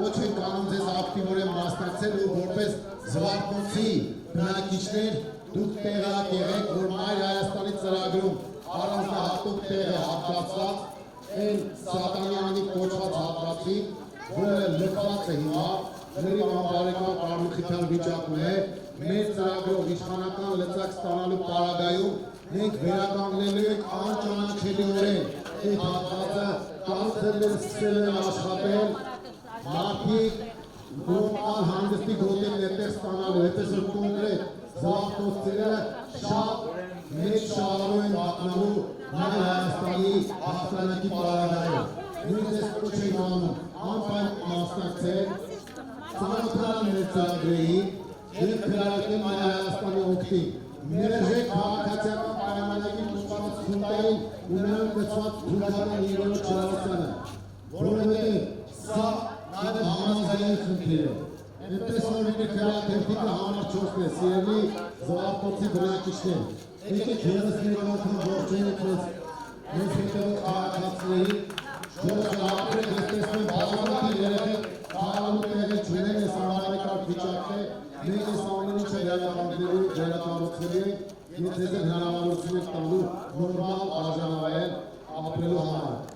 Ոչ են կանոն ձեզ ակտիվորեն մասնակցել ու որպես զվարթնոցի բնակիչներ դուք տեղակ եղեք, որ Մայր Հայաստանի ծրագրում առանձնահատուկ տեղ է հատկացված այն Սատանյանի կոչված հատվածի, որը լքված է հիմա, լրիվ անբարեկան Կարմուխիթյան վիճակում է, մեր ծրագրով իշխանական լծակ ստանալու պարագայում մենք վերականգնելու ենք անճանաչելիորեն այդ հատվածը, կանցերները սկսել են աշխատել, մարդիկ նորմալ հանգստի գոտին այդտեղ ստանալու, այդպես որ կոնկրետ զվարթնոցները շատ մեծ շահերով են մատնալու Մայր Հայաստանի հաղթանակի պարագայում։ Նույնիսկ ես կոչ ենք անում անպայման մասնակցել, ծանոթանալ մեր ծրագրերի և քննարկել Մայր Հայաստանի օգտին։ Մերժեք քաղաքացիական պայմանագիր կոչված խունտային ու նրան կցված Բուլղարիան երրորդ չարացանը, որովհետև սա նաև համազգային խնդիր է։ Այնպես որ մեր քրեատիվիտետը համար 4-ն է, սիրելի զվարթնոցի բնակիչներ։ Եկեք ևս մեկ անգամ ողջունենք մեզ հետևող քաղաքացիներին, որոնք ապրել ես տեսնում բազմաթիվ երեխեք խաղալու տեղեր չունեն, այս անբարեկարգ վիճակն է, մենք այս ամեն ինչը վերականգնելու ենք և ձեզ հնարավորություն ենք տալու նորմալ արժանավայել ապրելու համար։